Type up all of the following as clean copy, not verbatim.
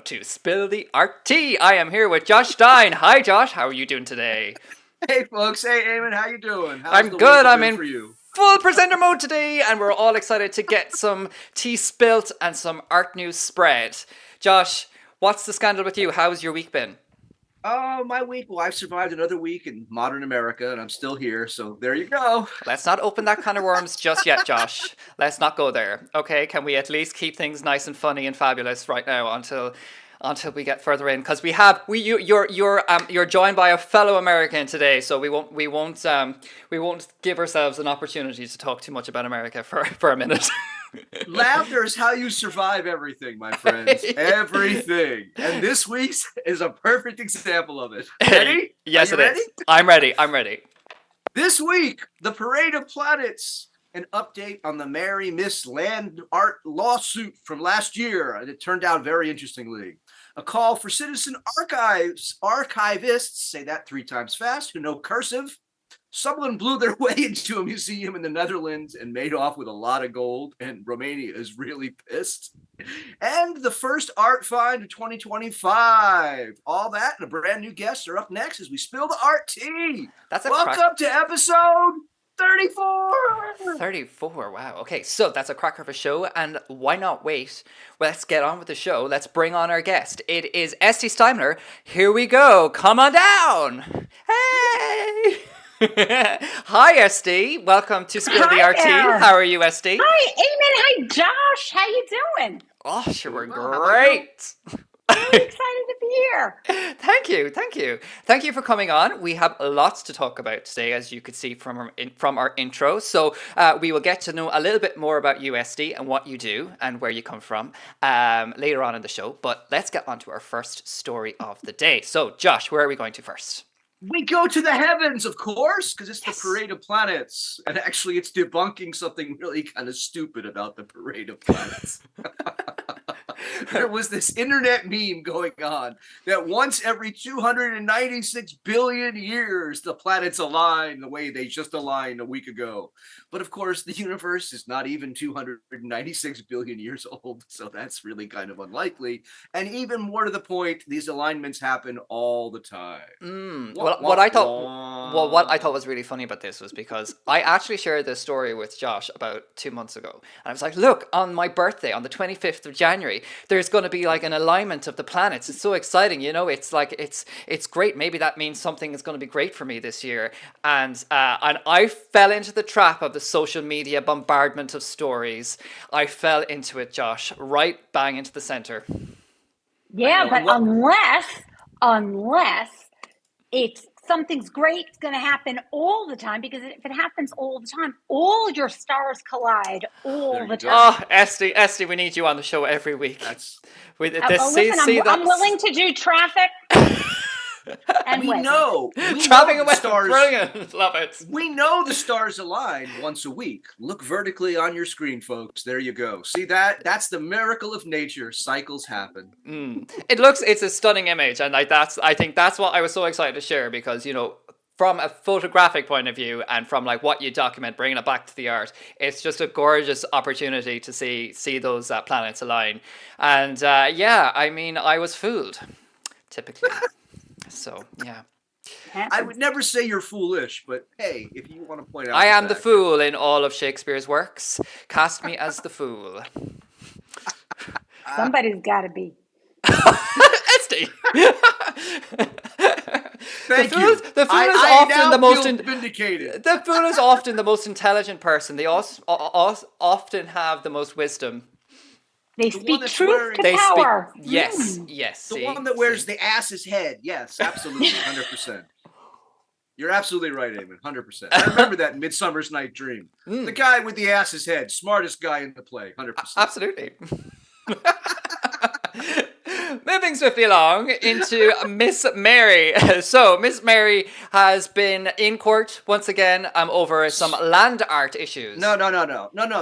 welcome to Spill the Art Tea. I am here with Josh Stein. Hi, Josh. How are you doing today? Hey, folks. Hey, Eamon. How you doing? How's I'm the good. week I'm been in for you? full presenter mode today, and we're all excited to get some tea spilt and some art news spread. Josh, what's the scandal with you? How's your week been? Oh, my week. Well, I've survived another week in modern America, and I'm still here. So there you go. Let's not open that can of worms just yet, Josh. Let's not go there. Okay, can we at least keep things nice and funny and fabulous right now until we get further in? Because you're joined by a fellow American today, so we won't give ourselves an opportunity to talk too much about America for a minute. Laughter is how you survive everything, my friends. Everything. And this week's is a perfect example of it. Ready? Yes, Are it you ready? is. I'm ready. I'm ready. This week, the Parade of Planets. An update on the Mary Miss Land Art lawsuit from last year. And it turned out very interestingly. A call for citizen archivists, say that 3 times fast, who know cursive. Someone blew their way into a museum in the Netherlands and made off with a lot of gold, and Romania is really pissed. And the first art find of 2025. All that and a brand new guest are up next as we spill the art tea. Welcome to episode 34. 34, wow. Okay, so that's a cracker of a show, and why not wait? Well, let's get on with the show. Let's bring on our guest. It is Estee Stimler. Here we go. Come on down. Hey! Hi, Estee. Welcome to Spill the RT. How are you, Estee? Hi, Eamon. Hi, Josh. How you doing? Oh, sure, we're great. I'm excited to be here. Thank you. Thank you for coming on. We have lots to talk about today, as you could see from our intro. So we will get to know a little bit more about you, Estee, and what you do and where you come from later on in the show. But let's get on to our first story of the day. So, Josh, where are we going to first? We go to the heavens, of course, because it's the Parade of Planets. And actually, it's debunking something really kind of stupid about the Parade of Planets. There was this internet meme going on that once every 296 billion years, the planets align the way they just aligned a week ago. But of course, the universe is not even 296 billion years old, so that's really kind of unlikely. And even more to the point, these alignments happen all the time. What I thought was really funny about this was because I actually shared this story with Josh about 2 months ago, and I was like, "Look, on my birthday, on the 25th of January, there's going to be like an alignment of the planets. It's so exciting, you know. It's like it's great. Maybe that means something is going to be great for me this year." And I fell into the trap of the social media bombardment of stories. I fell into it, Josh, right bang into the center. Yeah, but unless it's something's great going to happen all the time, because if it happens all the time, all your stars collide all the time. Oh, Estee, we need you on the show every week. I'm willing to do traffic. And we know the stars. Brilliant, love it. We know the stars align once a week. Look vertically on your screen, folks. There you go. See that? That's the miracle of nature. Cycles happen. It's a stunning image, and I think that's what I was so excited to share, because from a photographic point of view and from like what you document, bringing it back to the art, it's just a gorgeous opportunity to see those planets align. And I was fooled, typically. So, yeah. I would never say you're foolish, but hey, if you want to point out... I am the fool in all of Shakespeare's works. Cast me as the fool. Somebody's got to be. Estee! Thank you. The fool is often the most vindicated. The fool is often the most intelligent person. They often have the most wisdom. They speak truth to power. Yes. The one that wears the ass's head. Yes, absolutely, 100%. You're absolutely right, Eamon, 100%. I remember that in Midsummer's Night Dream. The guy with the ass's head, smartest guy in the play, 100%. Absolutely. Moving moving swiftly along into Miss Mary. So Miss Mary has been in court once again over some land art issues. No.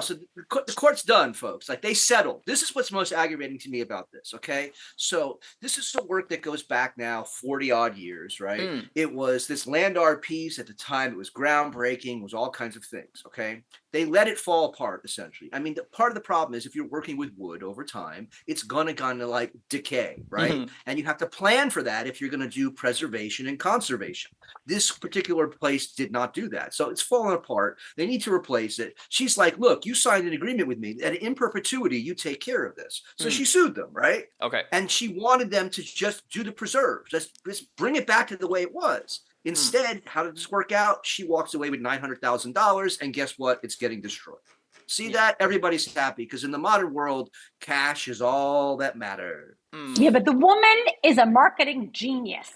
So the court's done, folks. Like, they settled. This is what's most aggravating to me about this. Okay, so this is some work that goes back now 40 odd years, right? It was this land art piece at the time. It was groundbreaking. Was all kinds of things. Okay, they let it fall apart essentially. I mean, part of the problem is if you're working with wood over time, it's gonna like decay, right? And you have to plan for that if you're gonna do preservation and conservation. This particular place did not do that, so it's fallen apart. They need to replace it. She's like, look, you signed an agreement with me that in perpetuity you take care of this. So she sued them, right? Okay. And she wanted them to just do the preserve, just bring it back to the way it was. Instead, how did this work out? She walks away with $900,000, and guess what? It's getting destroyed. See that? Everybody's happy because in the modern world, cash is all that matters. Yeah, but the woman is a marketing genius.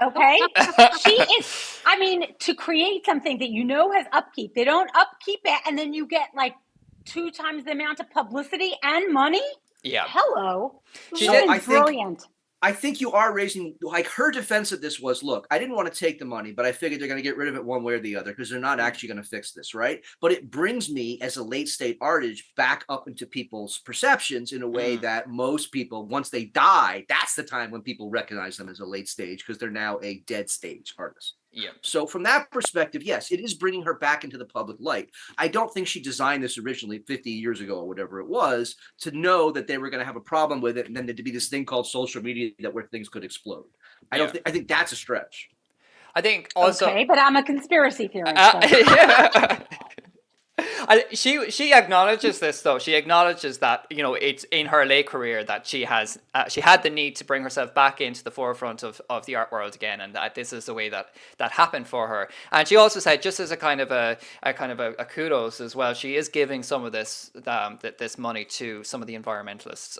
Okay? She is, I mean, to create something that has upkeep. They don't upkeep it, and then you get like 2 times the amount of publicity and money. Yeah. Hello. She That is brilliant. I think you are raising, like, her defense of this was, look, I didn't want to take the money, but I figured they're going to get rid of it one way or the other because they're not actually going to fix this, right? But it brings me as a late state artist back up into people's perceptions in a way that most people, once they die, that's the time when people recognize them as a late stage because they're now a dead stage artist. Yeah. So from that perspective, yes, it is bringing her back into the public light. I don't think she designed this originally 50 years ago or whatever it was to know that they were going to have a problem with it and then to be this thing called social media where things could explode. I think that's a stretch. I think also. Okay, but I'm a conspiracy theorist. She acknowledges this though. She acknowledges that it's in her late career that she had the need to bring herself back into the forefront of the art world again, and that this is the way that happened for her. And she also said, just as a kind of a kudos as well, she is giving some of this this money to some of the environmentalists.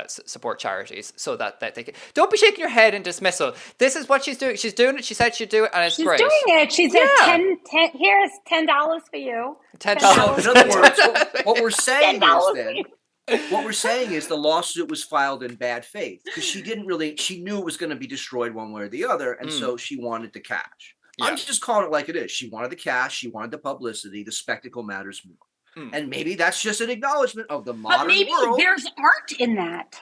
Support charities so that they can. Don't be shaking your head in dismissal. This is what she's doing. She's doing it. She said she'd do it, and she's great. She's doing it. She said, here's $10 for you. $10. In other words, what we're saying is the lawsuit was filed in bad faith because she knew it was going to be destroyed one way or the other, and so she wanted the cash. Yeah. I'm just calling it like it is. She wanted the cash. She wanted the publicity. The spectacle matters more. And maybe that's just an acknowledgement of the modern world. But maybe there's art in that.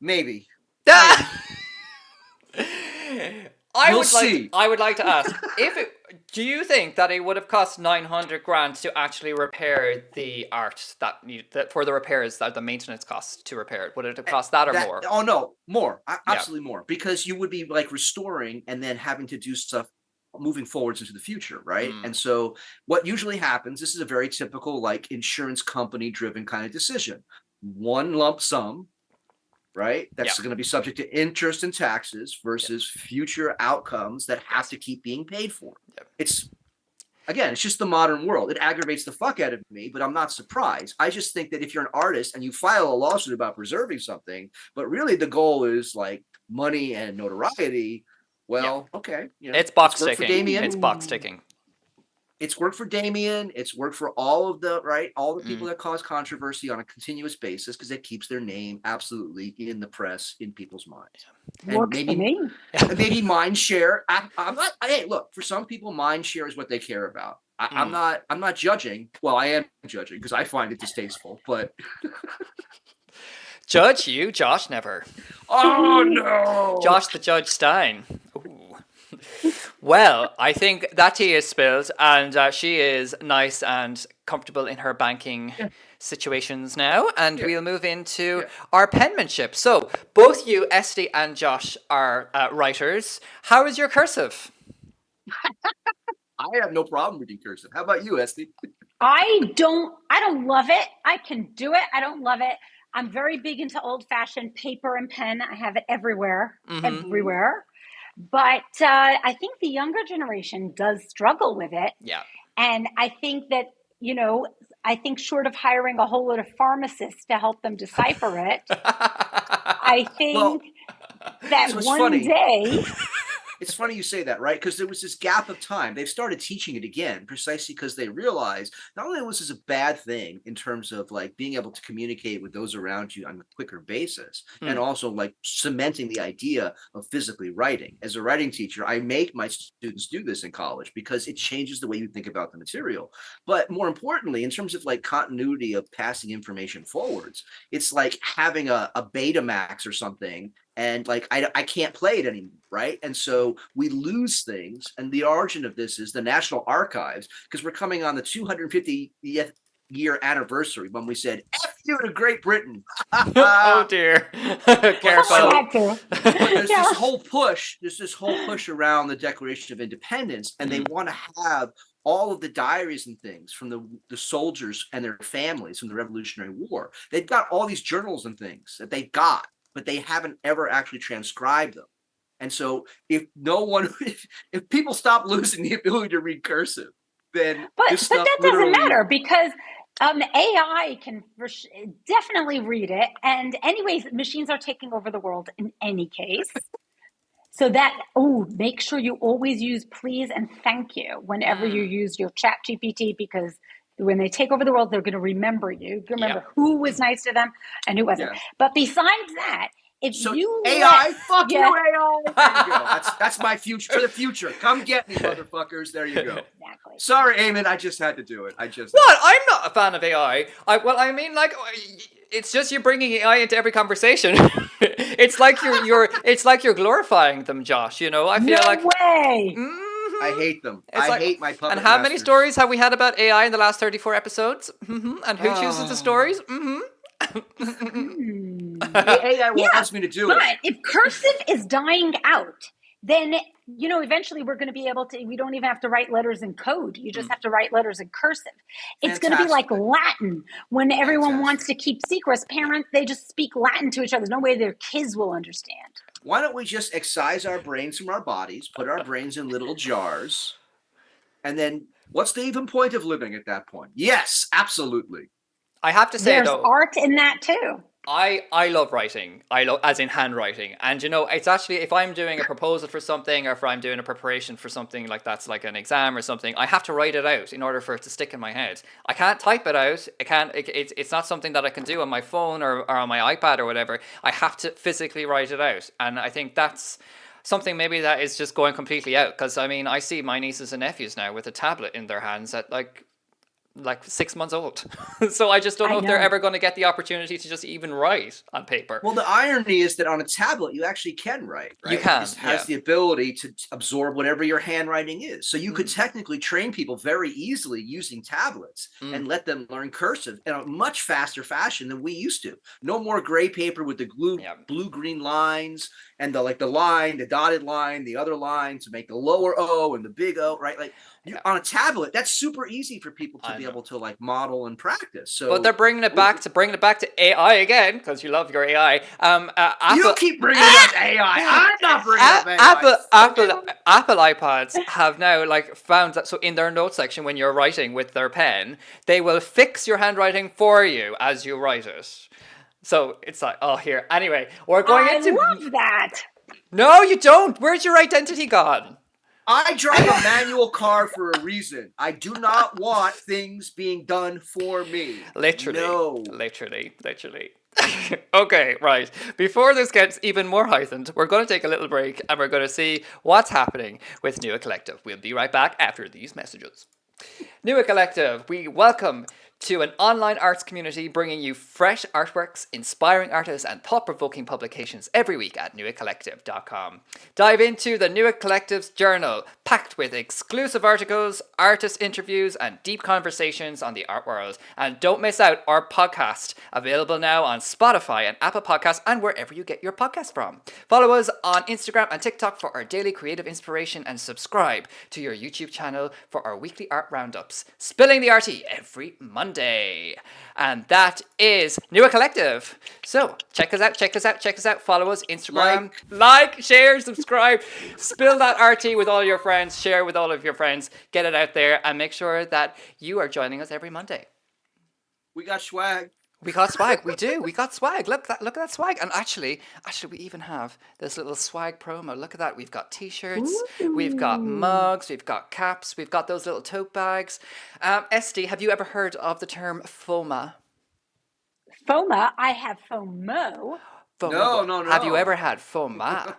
Maybe. I would like to ask, do you think that it would have cost $900,000 to actually repair the art that for the repairs, that the maintenance costs to repair it? Would it have cost that or more? Oh no, more. Absolutely more. Because you would be like restoring and then having to do stuff moving forwards into the future, right? And so what usually happens, this is a very typical like insurance company driven kind of decision. One lump sum, right? That's going to be subject to interest and taxes versus future outcomes that have to keep being paid for. It's just the modern world. It aggravates the fuck out of me, but I'm not surprised. I just think that if you're an artist and you file a lawsuit about preserving something, but really the goal is like money and notoriety, well, okay. It's box ticking. It's box ticking. It's worked for Damien. It's worked for all the people that cause controversy on a continuous basis because it keeps their name absolutely in the press, in people's minds. And maybe mind share. I'm not. Hey, look, for some people, mind share is what they care about. I'm not judging. Well, I am judging because I find it distasteful. But judge you, Josh never. Oh no, Josh the Judge Stein. Well, I think that tea is spilled, and she is nice and comfortable in her banking situations now, and we'll move into our penmanship. So, both you, Estee and Josh, are writers. How is your cursive? I have no problem reading cursive. How about you, Estee? I don't love it. I can do it. I don't love it. I'm very big into old-fashioned paper and pen. I have it everywhere. But I think the younger generation does struggle with it. Yeah. And I think that, short of hiring a whole load of pharmacists to help them decipher it, I think that one day It's funny you say that, right? Because there was this gap of time. They've started teaching it again precisely because they realized not only was this a bad thing in terms of like being able to communicate with those around you on a quicker basis, and also like cementing the idea of physically writing. As a writing teacher, I make my students do this in college because it changes the way you think about the material. But more importantly, in terms of like continuity of passing information forwards, it's like having a Betamax or something, and like I can't play it anymore, right? And so we lose things. And the origin of this is the National Archives, because we're coming on the 250th year anniversary when we said F you to Great Britain. Oh dear. Careful. But there's this whole push around the Declaration of Independence, and they want to have all of the diaries and things from the soldiers and their families from the Revolutionary War. They've got all these journals and things that they've got, but they haven't ever actually transcribed them. And so if people stop losing the ability to read cursive, then but that doesn't matter, because AI can definitely read it. And anyways, machines are taking over the world in any case. So that, make sure you always use please and thank you whenever you use your chat GPT, because when they take over the world, they're going to remember you. Remember who was nice to them and who wasn't. But besides that, fuck you, AI. There you go. That's my future for the future. Come get me, motherfuckers. There you go. Exactly. Sorry, Eamon. I just had to do it. What? I'm not a fan of AI. It's just you're bringing AI into every conversation. It's like you're glorifying them, Josh. You know, I feel no way. I hate them. I hate my puppet. And how many stories have we had about AI in the last 34 episodes? And who chooses the stories? AI wants me to do it. But if cursive is dying out, then eventually we're going to be able to. We don't even have to write letters in code. You just have to write letters in cursive. It's going to be like Latin when everyone wants to keep secrets. Parents, they just speak Latin to each other. There's no way their kids will understand. Why don't we just excise our brains from our bodies, put our brains in little jars, and then what's the even point of living at that point? Yes, absolutely. I have to say, there's art in that too. I love writing. As in handwriting. And it's actually, if I'm doing a proposal for something, or if I'm doing a preparation for something like that's like an exam or something, I have to write it out in order for it to stick in my head. I can't type it out. It's not something that I can do on my phone or on my iPad or whatever. I have to physically write it out. And I think that's something maybe that is just going completely out. Because I see my nieces and nephews now with a tablet in their hands at like 6 months old. So I just don't know if they're ever going to get the opportunity to just even write on paper. Well, the irony is that on a tablet, you actually can write, right? You can. It has the ability to absorb whatever your handwriting is. So you could technically train people very easily using tablets and let them learn cursive in a much faster fashion than we used to. No more gray paper with the blue-green lines and the line, the dotted line, the other line to make the lower O and the big O, right? On a tablet, that's super easy for people to be able to model and practice. So, but they're bringing it back to AI again, because you love your AI. You keep bringing up AI. I'm not bringing up AI. Apple iPods have now found that, so in their notes section when you're writing with their pen, they will fix your handwriting for you as you write it. So it's like, here. Anyway, we're going into. I love that. No, you don't. Where's your identity gone? I drive a manual car for a reason. I do not want things being done for me. Literally. No. Literally. Okay, right. Before this gets even more heightened, we're going to take a little break and we're going to see what's happening with Newa Collective. We'll be right back after these messages. Newa Collective, we welcome to an online arts community bringing you fresh artworks, inspiring artists, and thought-provoking publications every week at newacollective.com. Dive into the Newa Collective's journal, packed with exclusive articles, artist interviews, and deep conversations on the art world. And don't miss out our podcast, available now on Spotify and Apple Podcasts and wherever you get your podcasts from. Follow us on Instagram and TikTok for our daily creative inspiration, and subscribe to your YouTube channel for our weekly art roundups, Spilling the Arty every Monday. And that is Newa Collective. So check us out. Follow us, Instagram, like, share, subscribe, spill that RT with all your friends, share with all of your friends, get it out there, and make sure that you are joining us every Monday. We got swag. We got swag. We do. We got swag. Look at that swag. And actually, we even have this little swag promo. Look at that. We've got T-shirts. We've got mugs. We've got caps. We've got those little tote bags. Estee, have you ever heard of the term FOMA? FOMA. I have FOMO. FOMA. No. Have you ever had FOMA?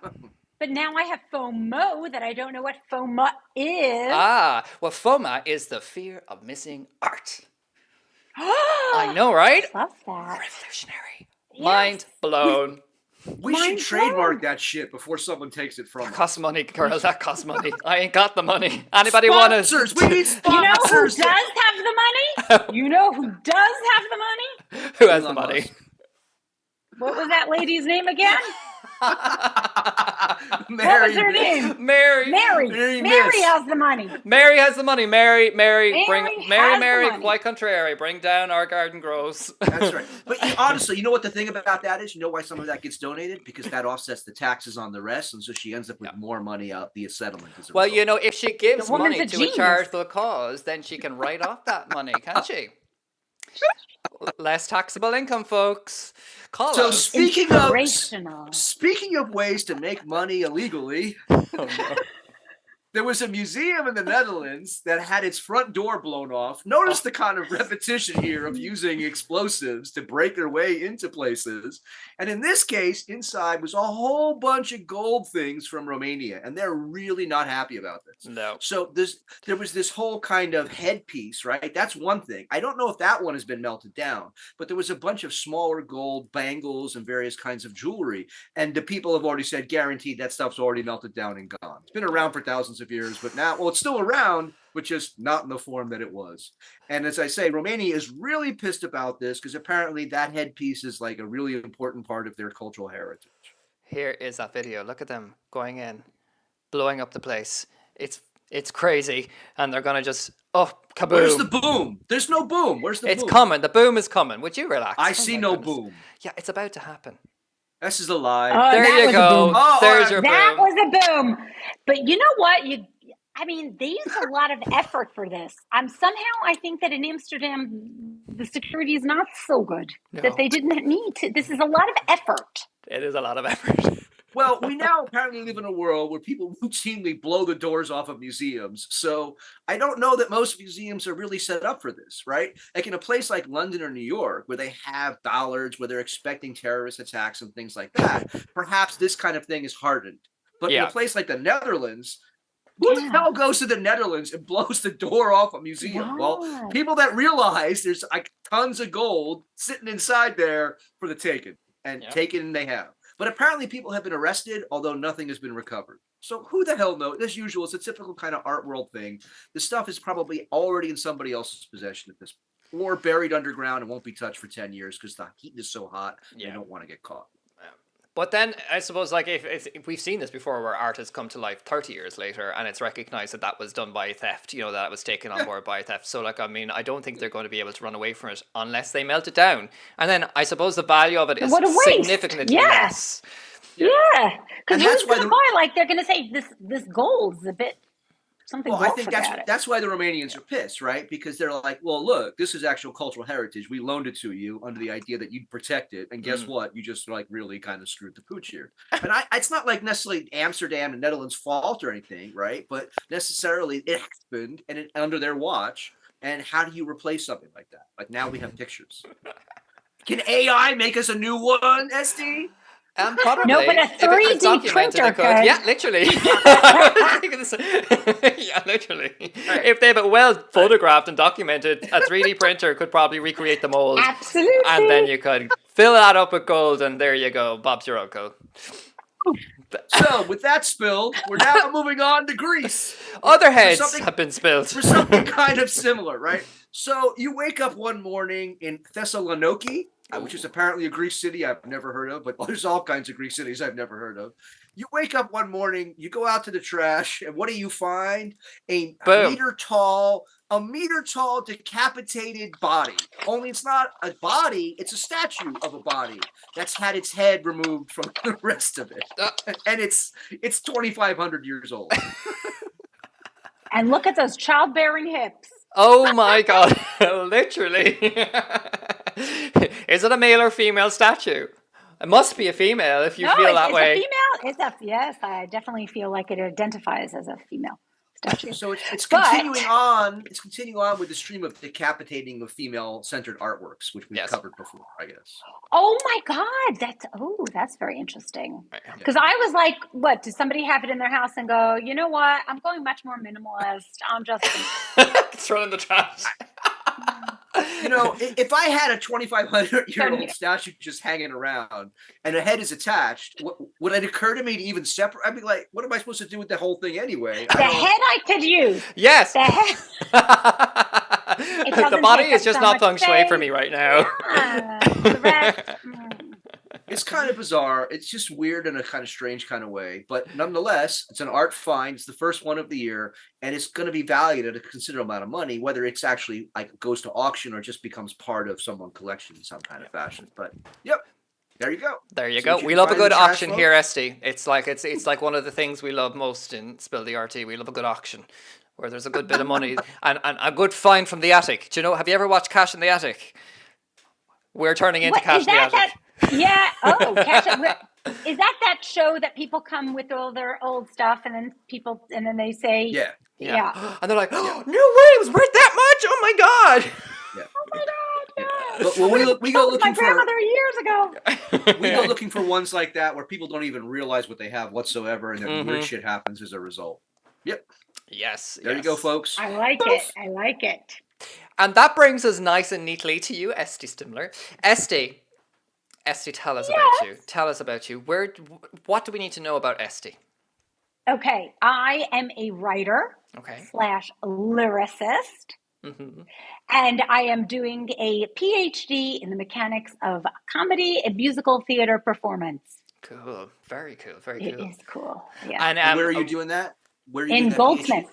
But now I have FOMO that I don't know what FOMA is. Well, FOMA is the fear of missing art. I know, right? Love that. Revolutionary. Yes. Mind blown. We should trademark that shit before someone takes it from us. Costs money, girl. That costs money. I ain't got the money. Anybody want to? Sponsors. We need You know who sponsors. does have the money? You know who does have the money? Who has the Elon money? Musk. What was that lady's name again? Mary. What was her name? Mary. Mary Miss. has the money. Mary has the money. Mary, bring Mary has Mary, the money. quite contrary. Bring down our garden grows. That's right. But honestly, you know what the thing about that is? You know why some of that gets donated? Because that offsets the taxes on the rest, and so she ends up with more money out via settlement. As a Well, result. you know, if she gives The woman's money a to a genius. charitable cause, then she can write off that money, can't she? Less taxable income, folks. Call So us. Inspirational. speaking of ways to make money illegally, Oh, no. there was a museum in the Netherlands that had its front door blown off. Notice the kind of repetition here of using explosives to break their way into places. And in this case, inside was a whole bunch of gold things from Romania, and they're really not happy about this. No. So there was this whole kind of headpiece, right? That's one thing. I don't know if that one has been melted down, but there was a bunch of smaller gold bangles and various kinds of jewelry. And the people have already said, guaranteed, that stuff's already melted down and gone. It's been around for thousands of years, but now, well, it's still around, but just not in the form that it was. And as I say, Romania is really pissed about this because apparently that headpiece is like a really important part of their cultural heritage. Here is that video. Look at them going in, blowing up the place. It's crazy, and they're gonna just kaboom. Where's the boom? There's no boom. Where's the boom? It's coming. The boom is coming. Would you relax? I Oh see my no goodness. boom. Yeah, it's about to happen. This is a lie. Oh, There that you was a go. boom. Oh, There's your That boom. was a boom. But you know what? They used a lot of effort for this. Somehow I think that in Amsterdam, the security is not so good. No. That they didn't need to. This is a lot of effort. It is a lot of effort. Well, we now apparently live in a world where people routinely blow the doors off of museums. So I don't know that most museums are really set up for this, right? Like in a place like London or New York, where they have dollards, where they're expecting terrorist attacks and things like that, perhaps this kind of thing is hardened. But in Yeah. a place like the Netherlands, who the hell goes to the Netherlands and blows the door off a museum? Well, Right. people that realize there's like tons of gold sitting inside there for the taking, and Yeah. taken they have. But apparently people have been arrested, although nothing has been recovered. So who the hell knows? As usual, it's a typical kind of art world thing. The stuff is probably already in somebody else's possession at this point, or buried underground and won't be touched for 10 years because the heat is so hot, Yeah. they don't want to get caught. But then I suppose, like, if we've seen this before, where art has come to life 30 years later, and it's recognized that that was done by theft, you know, that it was taken on board by theft. So, like, I mean, I don't think they're going to be able to run away from it unless they melt it down. And then I suppose the value of it is What a waste. significantly Yeah. less. Yeah, And because that's who's why going to the- buy? Like they're going to say this gold's a bit something. Well, I rough think about it. that's why the Romanians are pissed, right? Because they're like, well, look, this is actual cultural heritage. We loaned it to you under the idea that you'd protect it, and guess what? You just like really kind of screwed the pooch here. And it's not like necessarily Amsterdam and Netherlands' fault or anything, right? But necessarily it happened and it under their watch. And how do you replace something like that? Like now we have pictures. Can AI make us a new one, SD? Probably. No, but a If it was 3D documented, printer it could. Yeah, literally. I was thinking the same. Yeah, literally. Right. If they have it well photographed and documented, a 3D printer could probably recreate the mold. Absolutely. And then you could fill that up with gold, and there you go. Bob's your uncle. So with that spilled, we're now moving on to Greece. Other heads something- have been spilled. For something kind of similar, right? So you wake up one morning in Thessaloniki, which is apparently a Greek city I've never heard of, but there's all kinds of Greek cities I've never heard of. You wake up one morning, you go out to the trash, and what do you find? A Boom. meter tall decapitated body. Only it's not a body, it's a statue of a body that's had its head removed from the rest of it. And it's 2,500 years old. And look at those childbearing hips. Oh my god, literally. Is it a male or female statue? It must be a female if you feel that way. It's a female. Yes, I definitely feel like it identifies as a female statue. So it's continuing on. It's continuing on with the stream of decapitating of female-centered artworks, which we've covered before, I guess. Oh my God, that's very interesting. Because I was like, what? Does somebody have it in their house and go, you know what? I'm going much more minimalist. I'm just throw it in the trash. You know, if I had a 2,500-year-old statue just hanging around and a head is attached, would it occur to me to even separate? I'd be like, what am I supposed to do with the whole thing anyway? The head I could use. Yes. The head. The body is just not feng shui for me right now. Yeah. The rest. It's kind of bizarre. It's just weird in a kind of strange kind of way. But nonetheless, it's an art find. It's the first one of the year. And it's going to be valued at a considerable amount of money, whether it's actually like goes to auction or just becomes part of someone's collection in some kind of fashion. But yep. There you go. There you go. We love a good auction here, Estee. It's like one of the things we love most in Spill the RT. We love a good auction where there's a good bit of money and a good find from the attic. Do you know, have you ever watched Cash in the Attic? We're turning into Cash in the Attic. Yeah. Oh, Cash. Is that show that people come with all their old stuff and then they say, yeah. And they're like, oh, no way, it was worth that much. Oh my God. Yeah. Oh my God. Yeah. Well, we go looking my grandmother years ago. We go looking for ones like that where people don't even realize what they have whatsoever, and then weird shit happens as a result. Yep. Yes. There you go, folks. I like it. And that brings us nice and neatly to you, Estee Stimler. Estee, tell us about you. Tell us about you. What do we need to know about Estee? Okay, I am a writer / lyricist, and I am doing a PhD in the mechanics of comedy and musical theater performance. Cool, very cool, very cool. It is cool. Yeah. And where are you doing that? Where are you in Goldsmiths?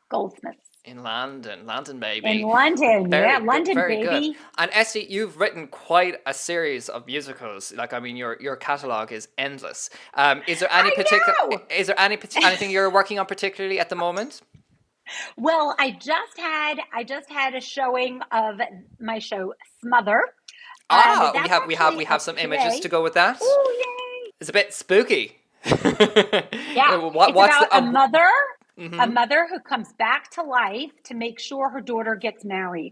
Goldsmiths. In London, baby. In London, London, very baby. Good. And Estee, you've written quite a series of musicals. Like, I mean, your catalog is endless. Is there any anything you're working on particularly at the moment? Well, I just had a showing of my show Smother. We have some images to go with that. Oh, yay! It's a bit spooky. Yeah, it's about a mother. A mother who comes back to life to make sure her daughter gets married.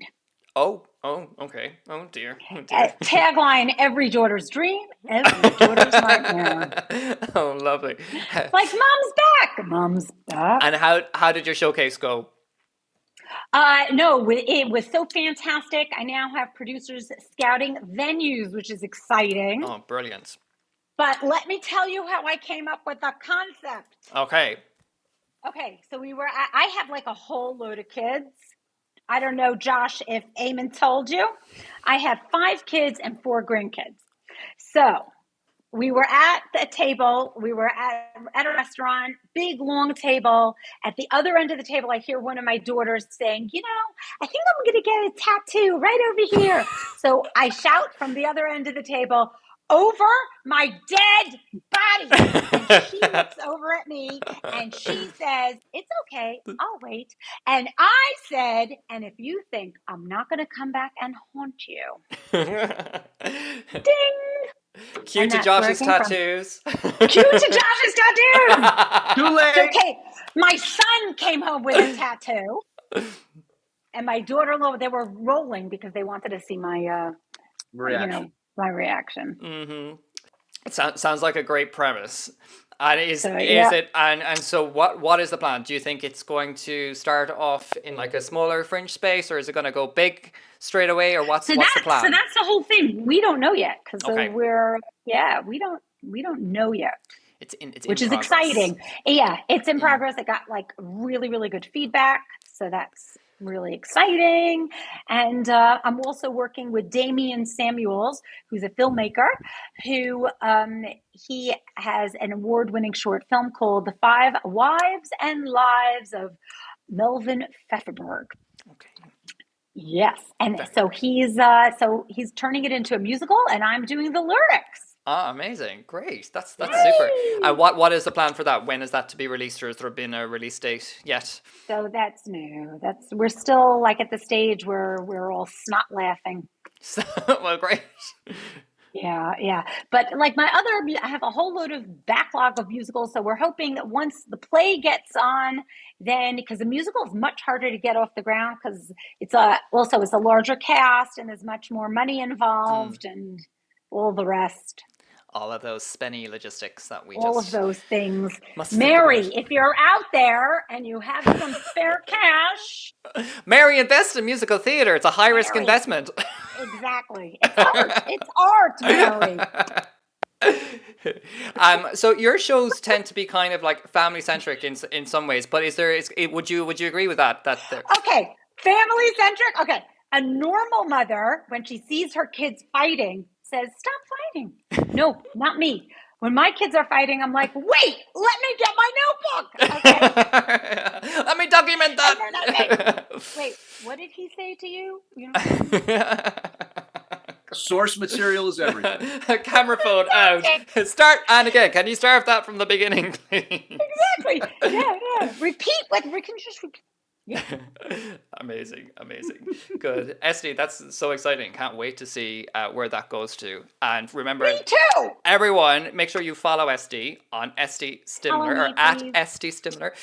Oh, okay. Oh dear. Tagline: every daughter's dream, every daughter's nightmare. Oh, lovely. Like mom's back. And how did your showcase go? No, it was so fantastic. I now have producers scouting venues, which is exciting. Oh, brilliant. But let me tell you how I came up with the concept. Okay, so I have like a whole load of kids. I don't know, Josh, if Eamon told you. I have 5 kids and 4 grandkids. So we were at the table. We were at a restaurant, big, long table. At the other end of the table, I hear one of my daughters saying, I think I'm going to get a tattoo right over here. So I shout from the other end of the table, over my dead body. And she looks over at me and she says, it's okay, I'll wait. And I said, and if you think I'm not going to come back and haunt you. Ding. Cue to Josh's tattoos. Cue to Josh's tattoos. Too late. It's okay. My son came home with a tattoo. And my daughter-in-law, they were rolling because they wanted to see my reaction. My reaction. Mm-hmm. It sounds like a great premise. And so what is the plan? Do you think it's going to start off in like a smaller fringe space, or is it going to go big straight away, or what's the plan? So that's the whole thing. We don't know yet because we don't know yet. Which is exciting. Yeah, it's in progress. It got like really, really good feedback. So that's really exciting. And I'm also working with Damien Samuels, who's a filmmaker, who he has an award-winning short film called The 5 Wives and Lives of Melvin Pfefferberg. Okay. Yes. And so he's turning it into a musical, and I'm doing the lyrics. Ah, amazing. Great. That's super. And what is the plan for that? When is that to be released, or has there been a release date yet? So that's new. We're still like at the stage where we're all snot laughing. So, well, great. Yeah. But like I have a whole load of backlog of musicals. So we're hoping that once the play gets on, then because the musical is much harder to get off the ground because it's a larger cast and there's much more money involved and all the rest. All of those spenny logistics that we All of just those things. must think Mary, about. if you're out there and you have some spare cash, Mary, invest in musical theater. It's a high risk Mary. investment. Exactly. It's art. It's art, Mary. So your shows tend to be kind of like family centric in some ways, but would you agree with that? Okay, family centric. Okay, a normal mother when she sees her kids fighting says, "Stop fighting." No, not me. When my kids are fighting, I'm like, "Wait, let me get my notebook." Okay. Let me document that. Wait, what did he say to you? Source material is everything. Camera phone out. Start and again. Can you start that from the beginning, please? Exactly. Yeah. Repeat. We can just repeat. Yeah. Amazing. Good. Estee, that's so exciting. Can't wait to see where that goes to. And remember, Me too. Everyone, make sure you follow Estee on Estee Stimler or at Estee Stimler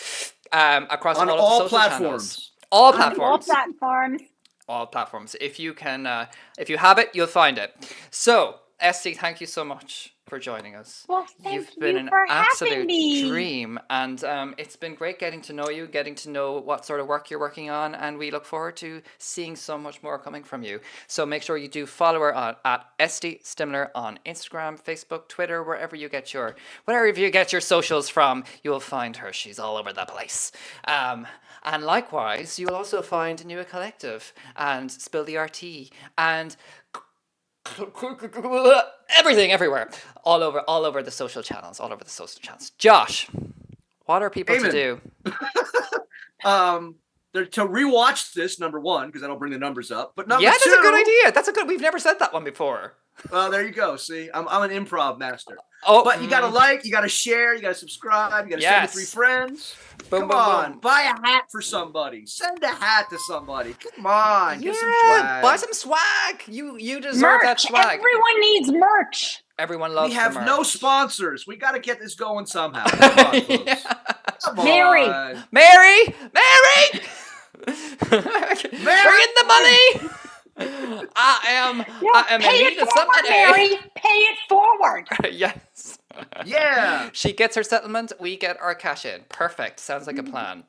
across on all all of the social platforms. channels. All platforms. All platforms. If you can, if you have it, you'll find it. So, Estee, thank you so much for joining us. Well, thank You've been you an for absolute having me. dream, and it's been great getting to know you, getting to know what sort of work you're working on, and we look forward to seeing so much more coming from you. So make sure you do follow her at Estee Stimler on Instagram, Facebook, Twitter, wherever you get your socials from, you'll find her. She's all over the place. And likewise, you'll also find New Collective and Spill the RT and everything everywhere, all over the social channels, Josh, what are people to do? To rewatch this, number one, because that'll bring the numbers up. But number two, that's a good idea. We've never said that one before. Well, there you go. See, I'm an improv master. Oh, but you gotta like, you gotta share, you gotta subscribe, you gotta send to 3 friends. Come on, buy a hat for somebody. Send a hat to somebody. Come on, get some swag. Buy some swag. You deserve that swag. Everyone needs merch. Everyone loves. We have the merch. no sponsors. We got to get this going somehow. Come on, folks. Come Mary. on. Mary. Bring in the money. I am pay in need of something. Mary, pay it forward. Yes. Yeah. She gets her settlement, we get our cash in. Perfect. Sounds like a plan.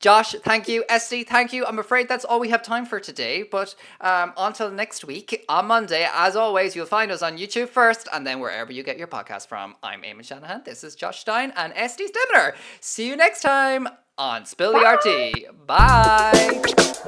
Josh, thank you. Estee, thank you. I'm afraid that's all we have time for today. But until next week, on Monday, as always, you'll find us on YouTube first and then wherever you get your podcast from. I'm Eamon Shanahan. This is Josh Stein and Estee Stimler. See you next time on Spill the RT. Bye.